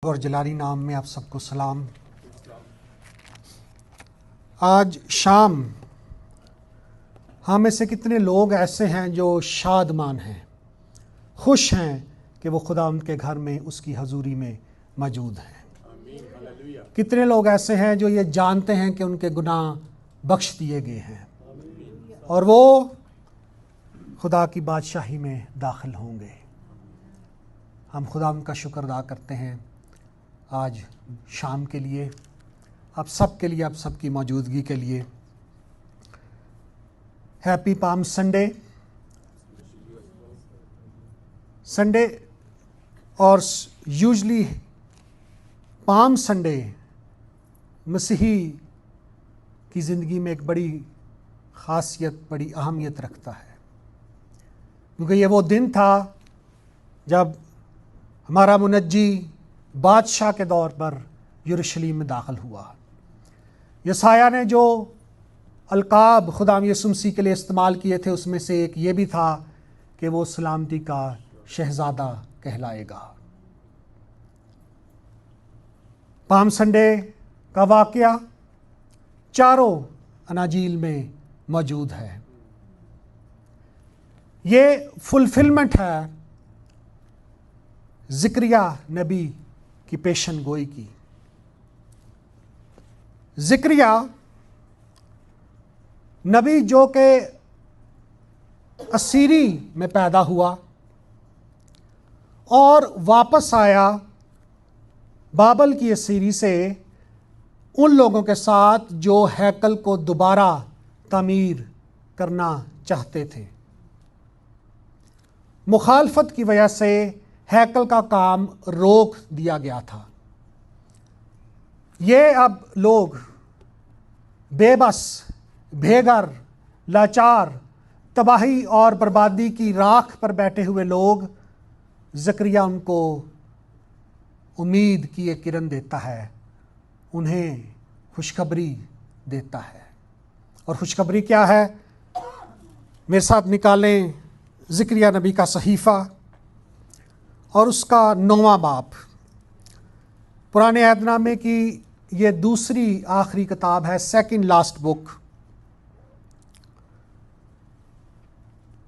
اور جلالی نام میں آپ سب کو سلام۔ آج شام ہم میں سے کتنے لوگ ایسے ہیں جو شادمان ہیں، خوش ہیں کہ وہ خدا ان کے گھر میں اس کی حضوری میں موجود ہیں؟ کتنے لوگ ایسے ہیں جو یہ جانتے ہیں کہ ان کے گناہ بخش دیے گئے ہیں اور وہ خدا کی بادشاہی میں داخل ہوں گے؟ ہم خدا ان کا شکر ادا کرتے ہیں آج شام کے لیے، آپ سب کے لیے، آپ سب کی موجودگی کے لیے۔ Happy palm Sunday. سنڈے اور یوزلی پام سنڈے مسیحی کی زندگی میں ایک بڑی خاصیت، بڑی اہمیت رکھتا ہے، کیونکہ یہ وہ دن تھا جب ہمارا منجی بادشاہ کے دور پر یروشلم میں داخل ہوا۔ یسایہ نے جو القاب خدا یسوع مسیح کے لیے استعمال کیے تھے اس میں سے ایک یہ بھی تھا کہ وہ سلامتی کا شہزادہ کہلائے گا۔ پام سنڈے کا واقعہ چاروں اناجیل میں موجود ہے۔ یہ فلفلمنٹ ہے زکریا نبی کی پیشن گوئی کی۔ زکریا نبی جو کہ اسیری میں پیدا ہوا اور واپس آیا بابل کی اسیری سے ان لوگوں کے ساتھ جو ہیکل کو دوبارہ تعمیر کرنا چاہتے تھے۔ مخالفت کی وجہ سے ہیکل کا کام روک دیا گیا تھا۔ یہ اب لوگ بے بس، بے گھر، لاچار، تباہی اور بربادی کی راکھ پر بیٹھے ہوئے لوگ، زکریا ان کو امید کی ایک کرن دیتا ہے، انہیں خوشخبری دیتا ہے۔ اور خوشخبری کیا ہے؟ میرے ساتھ نکالیں زکریا نبی کا صحیفہ اور اس کا 9واں باب۔ پرانے عہد نامے کی یہ دوسری آخری کتاب ہے، سیکنڈ لاسٹ بک،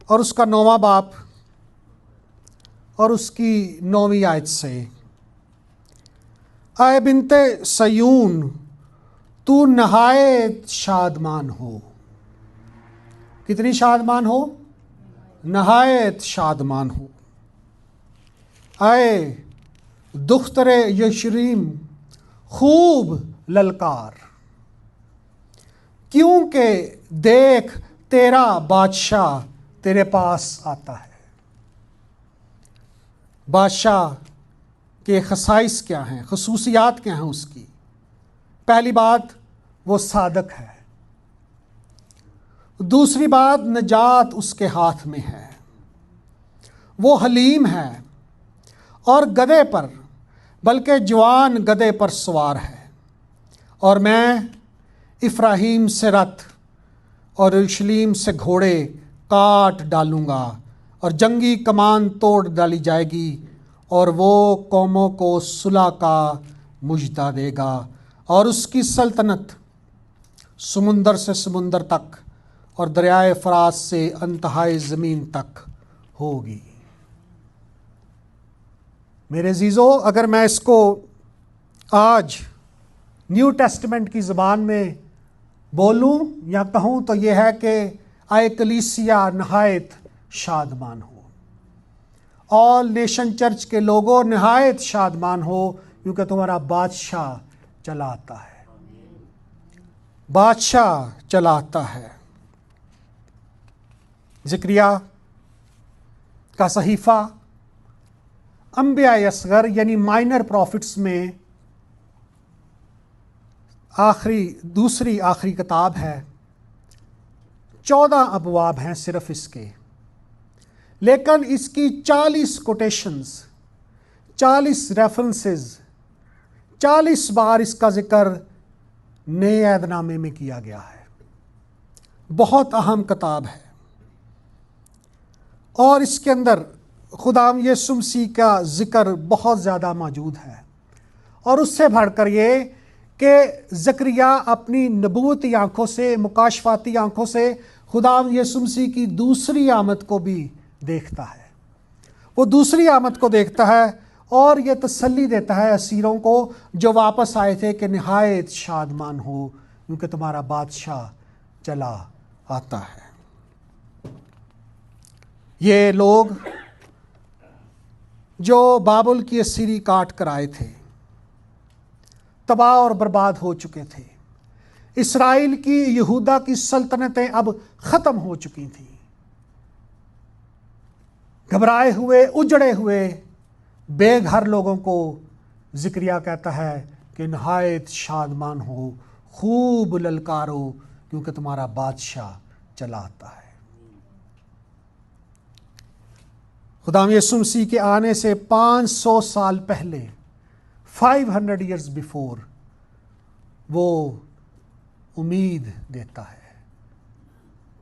اور اس کا 9واں باب اور اس کی 9ویں آیت سے: اے بنت سیون، تو نہایت شادمان ہو۔ کتنی شادمان ہو؟ نہایت شادمان ہو۔ اے دختر یشریم، خوب للکار، کیونکہ دیکھ تیرا بادشاہ تیرے پاس آتا ہے۔ بادشاہ کے خصائص کیا ہیں، خصوصیات کیا ہیں اس کی؟ پہلی بات، وہ صادق ہے۔ دوسری بات، نجات اس کے ہاتھ میں ہے۔ وہ حلیم ہے اور گدھے پر، بلکہ جوان گدھے پر سوار ہے۔ اور میں افراہیم سے رتھ اور یروشلم سے گھوڑے کاٹ ڈالوں گا اور جنگی کمان توڑ ڈالی جائے گی، اور وہ قوموں کو صلح کا مژدہ دے گا، اور اس کی سلطنت سمندر سے سمندر تک اور دریائے فرات سے انتہائی زمین تک ہوگی۔ میرے عزیزو، اگر میں اس کو آج نیو ٹیسٹمنٹ کی زبان میں بولوں یا کہوں تو یہ ہے کہ اے کلیسیا نہایت شادمان ہو۔ آل نیشن چرچ کے لوگوں نہایت شادمان ہو، کیونکہ تمہارا بادشاہ چلا آتا ہے۔ بادشاہ چلا آتا ہے۔ زکریا کا صحیفہ انبیاء اصغر یعنی مائنر پروفٹس میں دوسری آخری کتاب ہے۔ 14 ابواب ہیں صرف اس کے، لیکن اس کی 40 کوٹیشنز، 40 ریفرنسز، 40 بار اس کا ذکر نئے عہد نامے میں کیا گیا ہے۔ بہت اہم کتاب ہے، اور اس کے اندر خدا یسوع مسیح کا ذکر بہت زیادہ موجود ہے۔ اور اس سے بڑھ کر یہ کہ زکریا اپنی نبوتی آنکھوں سے، مکاشفاتی آنکھوں سے خدا یسوع مسیح کی دوسری آمد کو بھی دیکھتا ہے۔ وہ دوسری آمد کو دیکھتا ہے اور یہ تسلی دیتا ہے اسیروں کو جو واپس آئے تھے کہ نہایت شادمان ہو کیونکہ تمہارا بادشاہ چلا آتا ہے۔ یہ لوگ جو بابل کی اسیری کاٹ کر آئے تھے تباہ اور برباد ہو چکے تھے۔ اسرائیل کی، یہودا کی سلطنتیں اب ختم ہو چکی تھیں۔ گھبرائے ہوئے، اجڑے ہوئے بے گھر لوگوں کو زکریا کہتا ہے کہ نہایت شادمان ہو، خوب للکارو کیونکہ تمہارا بادشاہ چلا آتا ہے۔ خدا یسوع مسیح کے آنے سے 500 سال پہلے، 500 years before، وہ امید دیتا ہے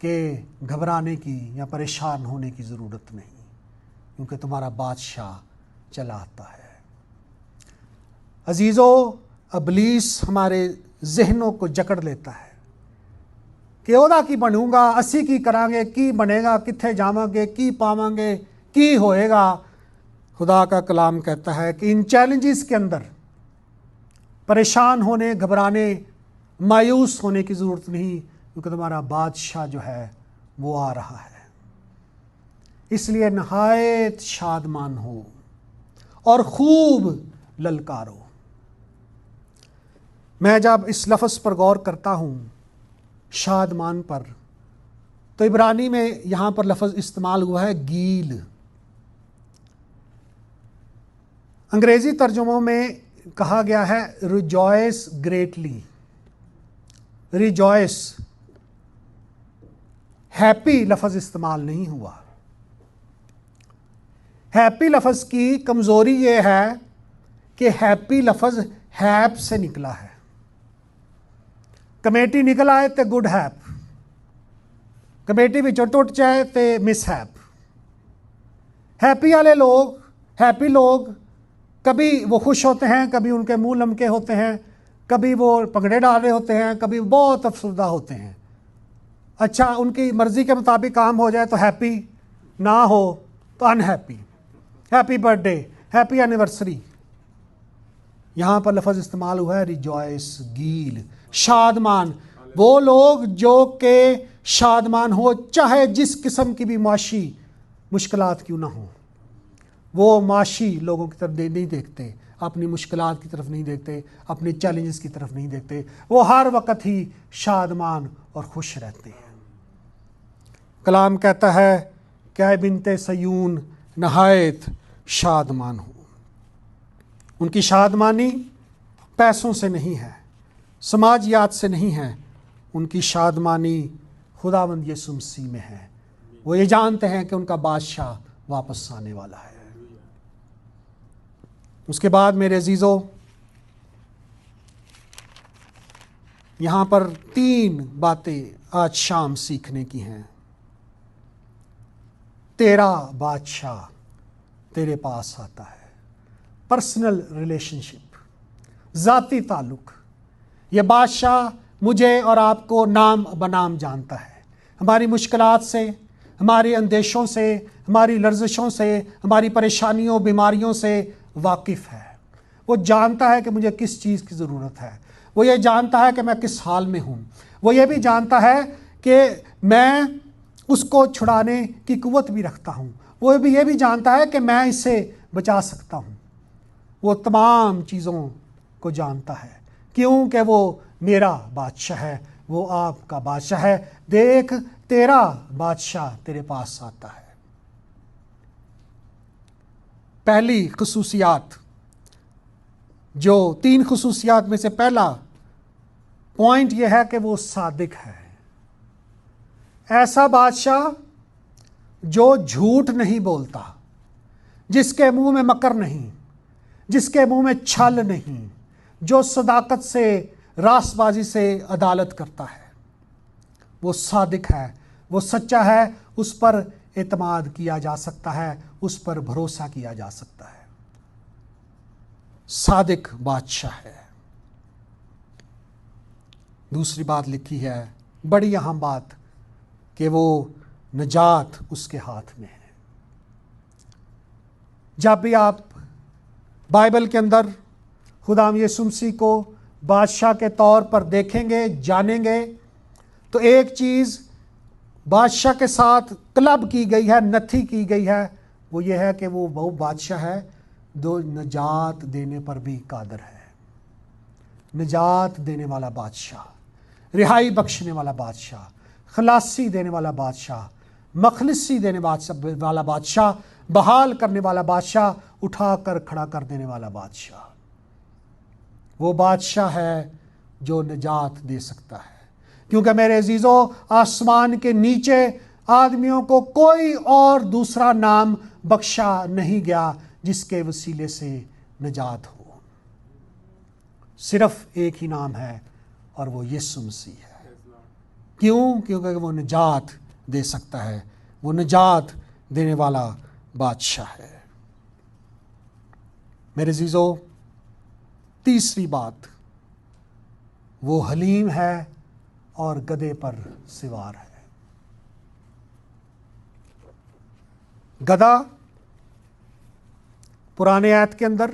کہ گھبرانے کی یا پریشان ہونے کی ضرورت نہیں کیونکہ تمہارا بادشاہ چلا آتا ہے۔ عزیزو، ابلیس ہمارے ذہنوں کو جکڑ لیتا ہے کہ اودا کی بنوں گا، اسی کی کران گے، کی بنے گا، کتھے جاواں گے، کی پاواں گے، کی ہوئے گا۔ خدا کا کلام کہتا ہے کہ ان چیلنجز کے اندر پریشان ہونے، گھبرانے، مایوس ہونے کی ضرورت نہیں کیونکہ تمہارا بادشاہ جو ہے وہ آ رہا ہے۔ اس لیے نہایت شادمان ہو اور خوب للکارو۔ میں جب اس لفظ پر غور کرتا ہوں، شادمان پر، تو عبرانی میں یہاں پر لفظ استعمال ہوا ہے گیل۔ انگریزی ترجموں میں کہا گیا ہے ریجوائس گریٹلی، ریجوائس، ہیپی لفظ استعمال نہیں ہوا۔ ہیپی لفظ کی کمزوری یہ ہے کہ ہیپی لفظ ہیپ سے نکلا ہے۔ کمیٹی نکل آئے تے گڈ ہیپ، کمیٹی بھی ٹوٹ جائے تے مس ہیپ۔ ہیپی والے لوگ، ہیپی لوگ، کبھی وہ خوش ہوتے ہیں، کبھی ان کے منہ لمکے ہوتے ہیں، کبھی وہ پگڑے ڈال رہے ہوتے ہیں، کبھی بہت افسردہ ہوتے ہیں۔ اچھا، ان کی مرضی کے مطابق کام ہو جائے تو ہیپی، نہ ہو تو unhappy. Happy birth day, happy anniversary. یہاں پر لفظ استعمال ہوا ہے ریجوائس، گیل، شادمان۔ وہ لوگ جو کہ شادمان ہو، چاہے جس قسم کی بھی معاشی مشکلات کیوں نہ ہوں۔ وہ معاشی لوگوں کی طرف نہیں دیکھتے، اپنی مشکلات کی طرف نہیں دیکھتے، اپنے چیلنجز کی طرف نہیں دیکھتے، وہ ہر وقت ہی شادمان اور خوش رہتے ہیں۔ کلام کہتا ہے کہ اے بنت صیون نہایت شادمان ہو۔ ان کی شادمانی پیسوں سے نہیں ہے، سماجیات سے نہیں ہے، ان کی شادمانی خداوند یسوع مسیح میں ہے۔ وہ یہ جانتے ہیں کہ ان کا بادشاہ واپس آنے والا ہے۔ اس کے بعد میرے عزیزو، یہاں پر 3 باتیں آج شام سیکھنے کی ہیں۔ تیرا بادشاہ تیرے پاس آتا ہے، پرسنل ریلیشن شپ، ذاتی تعلق۔ یہ بادشاہ مجھے اور آپ کو نام بنام جانتا ہے، ہماری مشکلات سے، ہماری اندیشوں سے، ہماری لرزشوں سے، ہماری پریشانیوں، بیماریوں سے واقف ہے۔ وہ جانتا ہے کہ مجھے کس چیز کی ضرورت ہے، وہ یہ جانتا ہے کہ میں کس حال میں ہوں، وہ یہ بھی جانتا ہے کہ میں اس کو چھڑانے کی قوت بھی رکھتا ہوں، وہ بھی یہ بھی جانتا ہے کہ میں اسے بچا سکتا ہوں۔ وہ تمام چیزوں کو جانتا ہے کیونکہ وہ میرا بادشاہ ہے، وہ آپ کا بادشاہ ہے۔ دیکھ، تیرا بادشاہ تیرے پاس آتا ہے۔ پہلی خصوصیات، جو 3 خصوصیات میں سے پہلا پوائنٹ یہ ہے کہ وہ صادق ہے۔ ایسا بادشاہ جو جھوٹ نہیں بولتا، جس کے منہ میں مکر نہیں، جس کے منہ میں چھل نہیں، جو صداقت سے، راست بازی سے عدالت کرتا ہے، وہ صادق ہے، وہ سچا ہے، اس پر اعتماد کیا جا سکتا ہے، اس پر بھروسہ کیا جا سکتا ہے۔ صادق بادشاہ ہے۔ دوسری بات لکھی ہے، بڑی اہم بات، کہ وہ نجات اس کے ہاتھ میں ہے۔ جب بھی آپ بائبل کے اندر خدا یسوع مسیح کو بادشاہ کے طور پر دیکھیں گے، جانیں گے، تو ایک چیز بادشاہ کے ساتھ کلب کی گئی ہے، نتھی کی گئی ہے، وہ یہ ہے کہ وہ بادشاہ ہے جو نجات دینے پر بھی قادر ہے۔ نجات دینے والا بادشاہ، رہائی بخشنے والا بادشاہ، خلاصی دینے والا بادشاہ، مخلصی دینے والا بادشاہ، بحال کرنے والا بادشاہ، اٹھا کر کھڑا کر دینے والا بادشاہ، وہ بادشاہ ہے جو نجات دے سکتا ہے۔ کیونکہ میرے عزیزو، آسمان کے نیچے آدمیوں کو کوئی اور دوسرا نام بخشا نہیں گیا جس کے وسیلے سے نجات ہو۔ صرف ایک ہی نام ہے اور وہ یسوع مسیح ہے۔ کیوں؟ کیونکہ وہ نجات دے سکتا ہے، وہ نجات دینے والا بادشاہ ہے۔ میرے عزیزو، تیسری بات، وہ حلیم ہے اور گدھے پر سوار ہے۔ گدھا پرانے عہد کے اندر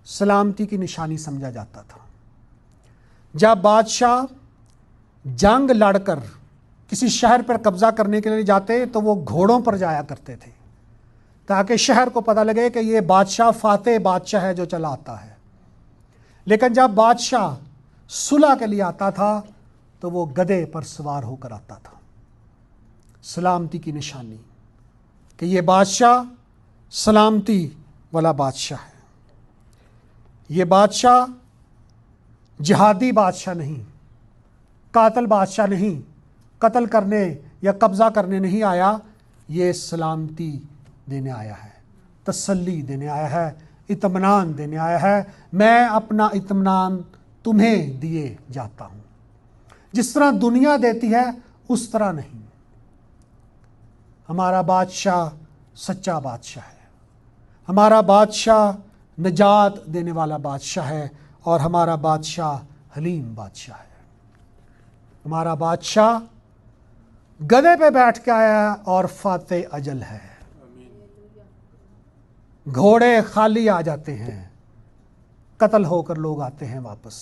سلامتی کی نشانی سمجھا جاتا تھا۔ جب بادشاہ جنگ لڑ کر کسی شہر پر قبضہ کرنے کے لیے جاتے تو وہ گھوڑوں پر جایا کرتے تھے، تاکہ شہر کو پتہ لگے کہ یہ بادشاہ فاتح بادشاہ ہے جو چلا آتا ہے۔ لیکن جب بادشاہ صلح کے لیے آتا تھا تو وہ گدھے پر سوار ہو کر آتا تھا، سلامتی کی نشانی کہ یہ بادشاہ سلامتی والا بادشاہ ہے۔ یہ بادشاہ جہادی بادشاہ نہیں، قاتل بادشاہ نہیں، قتل کرنے یا قبضہ کرنے نہیں آیا، یہ سلامتی دینے آیا ہے، تسلی دینے آیا ہے، اطمینان دینے آیا ہے۔ میں اپنا اطمینان تمہیں دیے جاتا ہوں، جس طرح دنیا دیتی ہے اس طرح نہیں۔ ہمارا بادشاہ سچا بادشاہ ہے، ہمارا بادشاہ نجات دینے والا بادشاہ ہے، اور ہمارا بادشاہ حلیم بادشاہ ہے۔ ہمارا بادشاہ گدھے پہ بیٹھ کے آیا ہے اور فاتح اجل ہے۔ گھوڑے خالی آ جاتے ہیں، قتل ہو کر لوگ آتے ہیں واپس۔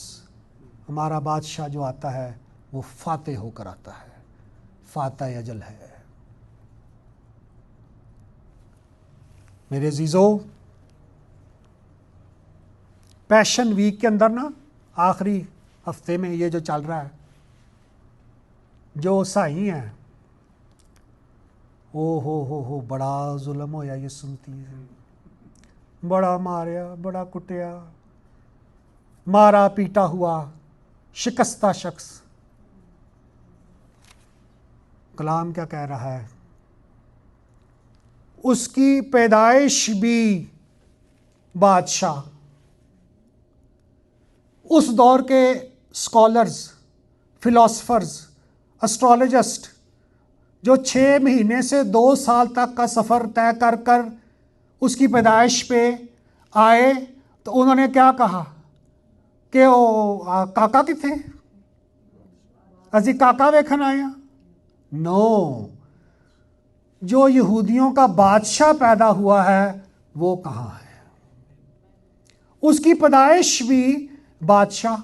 ہمارا بادشاہ جو آتا ہے وہ فاتح ہو کر آتا ہے، فاتح اجل ہے۔ میرے عزیزو، پیشن ویک کے اندر نا، آخری ہفتے میں یہ جو چل رہا ہے، جو عیسائی ہیں، ہو بڑا ظلم ہویا، یہ سنتی ہے، بڑا ماریا، بڑا کٹیا، مارا پیٹا ہوا، شکستہ شخص۔ کلام کیا کہہ رہا ہے؟ اس کی پیدائش بھی بادشاہ۔ اس دور کے اسکالرز، فلاسفرز، اسٹرالوجسٹ جو 6 مہینے سے 2 سال تک کا سفر طے کر کر اس کی پیدائش پہ آئے، تو انہوں نے کیا کہا کہ وہ کاکا کتنے ازی کاکا ویکھن آیا؟ نو، جو یہودیوں کا بادشاہ پیدا ہوا ہے وہ کہاں ہے؟ اس کی پیدائش بھی بادشاہ،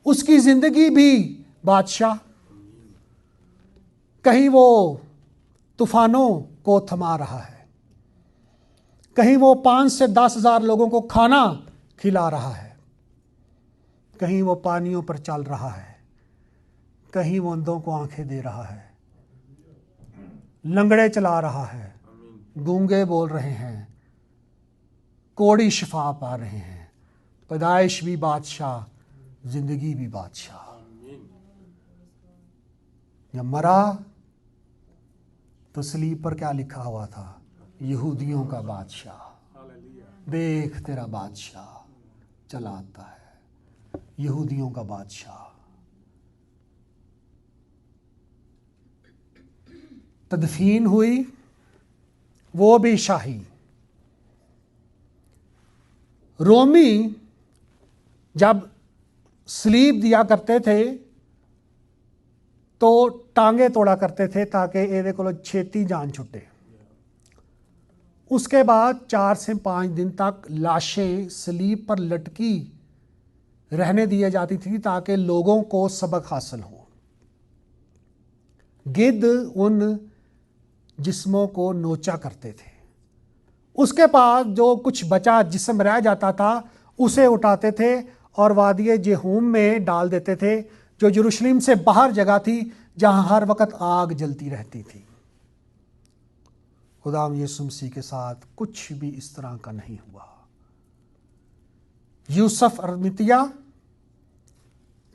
اس کی زندگی بھی بادشاہ۔ کہیں وہ طوفانوں کو تھما رہا ہے، کہیں وہ 5 سے 10 ہزار لوگوں کو کھانا کھلا رہا ہے، کہیں وہ پانیوں پر چل رہا ہے، کہیں وہ اندھوں کو آنکھیں دے رہا ہے، لنگڑے چلا رہا ہے، گونگے بول رہے ہیں، کوڑی شفا پا رہے ہیں۔ پیدائش بھی بادشاہ، زندگی بھی بادشاہ۔ جب مرا تو صلیب پر کیا لکھا ہوا تھا؟ یہودیوں کا بادشاہ، دیکھ تیرا بادشاہ چلا آتا ہے، یہودیوں کا بادشاہ۔ تدفین ہوئی، وہ بھی شاہی، رومی جب سلیب دیا کرتے تھے تو ٹانگیں توڑا کرتے تھے تاکہ یہ کو چھیتی جان چھٹے. اس کے بعد 4 سے 5 دن تک لاشیں سلیب پر لٹکی رہنے دی جاتی تھی تاکہ لوگوں کو سبق حاصل ہو. گدھ ان جسموں کو نوچا کرتے تھے. اس کے بعد جو کچھ بچا جسم رہ جاتا تھا اسے اٹھاتے تھے اور وادی جہوم میں ڈال دیتے تھے، جو یروشلم سے باہر جگہ تھی جہاں ہر وقت آگ جلتی رہتی تھی. خداوند یسوع مسیح کے ساتھ کچھ بھی اس طرح کا نہیں ہوا. یوسف ارمتیہ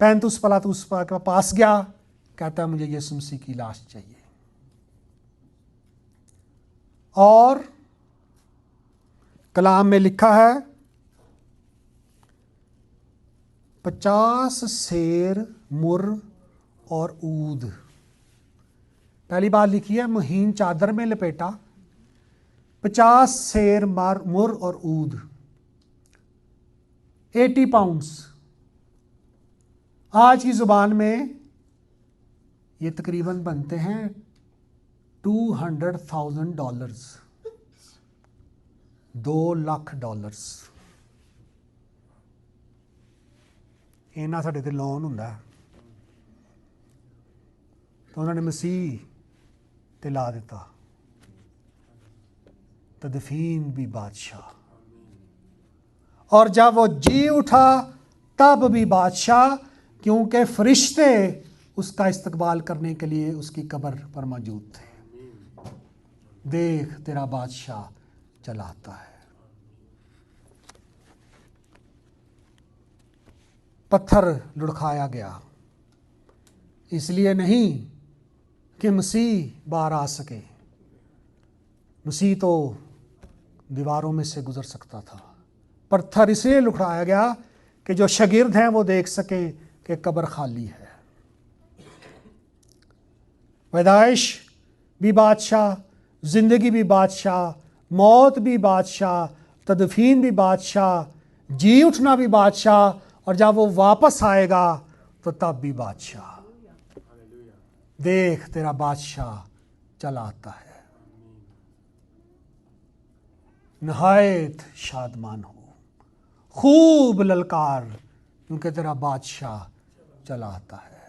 پینتوس پلاطوس کے پاس گیا، کہتا ہے مجھے یسوع مسیح کی لاش چاہیے. اور کلام میں لکھا ہے 50 سیر مر اور عود. پہلی بات لکھی ہے مہین چادر میں لپیٹا، 50 سیر مر اور عود، 80 پاؤنڈز. آج کی زبان میں یہ تقریباً بنتے ہیں $200,000، $2,00,000. اینا ساڈے تے لون ہوندا ہے تو انہوں نے مسیح تے لا دیتا. تدفین بھی بادشاہ، اور جب وہ جی اٹھا تب بھی بادشاہ، کیونکہ فرشتے اس کا استقبال کرنے کے لیے اس کی قبر پر موجود تھے. دیکھ تیرا بادشاہ چلا آتا ہے. پتھر لڑکھایا گیا، اس لیے نہیں کہ مسیح باہر آ سکے. مسیح تو دیواروں میں سے گزر سکتا تھا. پتھر اس لیے لڑکھایا گیا کہ جو شاگرد ہیں وہ دیکھ سکیں کہ قبر خالی ہے. پیدائش بھی بادشاہ، زندگی بھی بادشاہ، موت بھی بادشاہ، تدفین بھی بادشاہ، جی اٹھنا بھی بادشاہ، اور جب وہ واپس آئے گا تو تب بھی بادشاہ. دیکھ تیرا بادشاہ چلا آتا ہے. نہایت شادمان ہو، خوب للکار، کیونکہ تیرا بادشاہ چلا آتا ہے.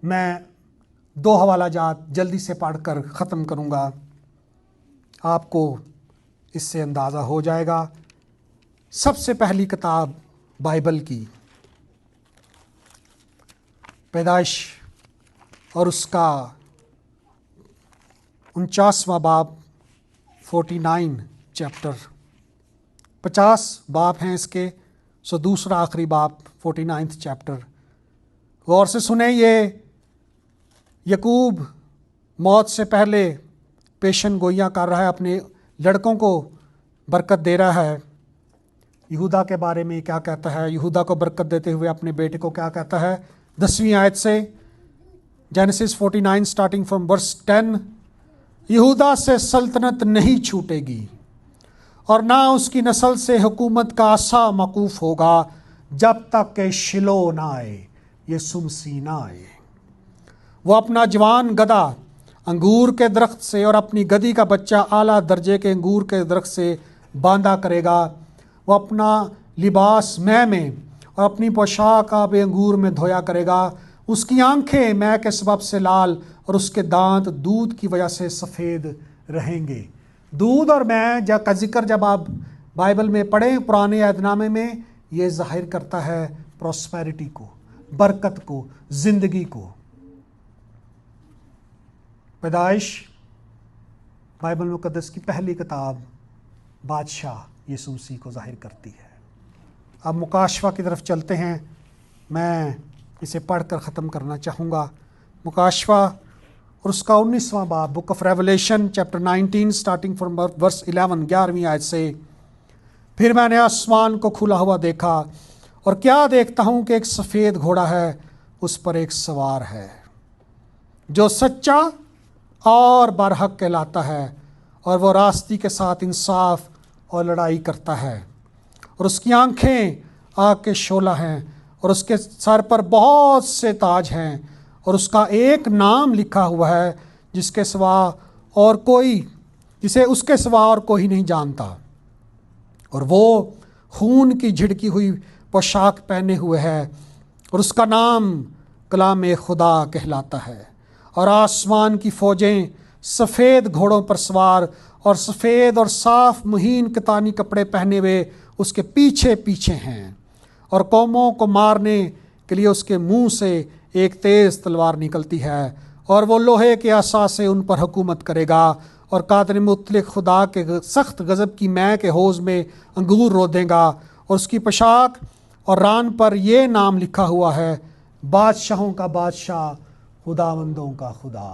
میں 2 حوالہ جات جلدی سے پڑھ کر ختم کروں گا، آپ کو اس سے اندازہ ہو جائے گا. سب سے پہلی کتاب بائبل کی پیدائش، اور اس کا 49واں باب 49 چیپٹر، 50 باب ہیں اس کے، سو دوسرا آخری باب 49 چیپٹر. غور سے سنیں. یہ یعقوب موت سے پہلے پیشن گوئیاں کر رہا ہے، اپنے لڑکوں کو برکت دے رہا ہے. یہودا کے بارے میں کیا کہتا ہے؟ یہودا کو برکت دیتے ہوئے اپنے بیٹے کو کیا کہتا ہے؟ 10ویں آیت سے، جینیسس 49 سٹارٹنگ فرام ورس 10. یہودا سے سلطنت نہیں چھوٹے گی اور نہ اس کی نسل سے حکومت کا عصا موقوف ہوگا جب تک کہ شلو نہ آئے، یسوع مسیح نہ آئے. وہ اپنا جوان گدھا انگور کے درخت سے اور اپنی گدھی کا بچہ اعلیٰ درجے کے انگور کے درخت سے باندھا کرے گا. وہ اپنا لباس مے میں اور اپنی پوشاک آب انگور میں دھویا کرے گا. اس کی آنکھیں مے کے سبب سے لال اور اس کے دانت دودھ کی وجہ سے سفید رہیں گے. دودھ اور مے کا ذکر جب آپ بائبل میں پڑھیں پرانے عہد نامے میں، یہ ظاہر کرتا ہے پراسپیرٹی کو، برکت کو، زندگی کو. پیدائش بائبل مقدس کی پہلی کتاب بادشاہ یسوع مسیح کو ظاہر کرتی ہے. اب مکاشفہ کی طرف چلتے ہیں. میں اسے پڑھ کر ختم کرنا چاہوں گا. مکاشفہ اور اس کا 19واں باب، book of Revelation chapter 19 starting from verse 11، 11ویں آیت سے. پھر میں نے آسمان کو کھلا ہوا دیکھا، اور کیا دیکھتا ہوں کہ ایک سفید گھوڑا ہے، اس پر ایک سوار ہے جو سچا اور برحق کہلاتا ہے، اور وہ راستی کے ساتھ انصاف اور لڑائی کرتا ہے. اور اس کی آنکھیں آگ کے شعلہ ہیں، اور اس کے سر پر بہت سے تاج ہیں، اور اس کا ایک نام لکھا ہوا ہے جسے اس کے سوا اور کوئی نہیں جانتا، اور وہ خون کی جھڑکی ہوئی پوشاک پہنے ہوئے ہے، اور اس کا نام کلام خدا کہلاتا ہے۔ اور آسمان کی فوجیں سفید گھوڑوں پر سوار اور سفید اور صاف مہین کتانی کپڑے پہنے ہوئے اس کے پیچھے پیچھے ہیں، اور قوموں کو مارنے کے لیے اس کے منہ سے ایک تیز تلوار نکلتی ہے، اور وہ لوہے کے عصا سے ان پر حکومت کرے گا، اور قادر مطلق خدا کے سخت غضب کی مے کے حوض میں انگور رو دے گا، اور اس کی پوشاک اور ران پر یہ نام لکھا ہوا ہے: بادشاہوں کا بادشاہ، خداوندوں کا خدا،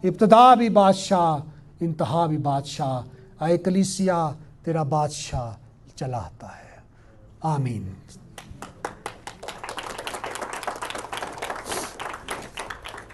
ابتدا بھی بادشاہ، انتہا بھی بادشاہ۔ اے کلیسیا، تیرا بادشاہ چلا آتا ہے۔ آمین۔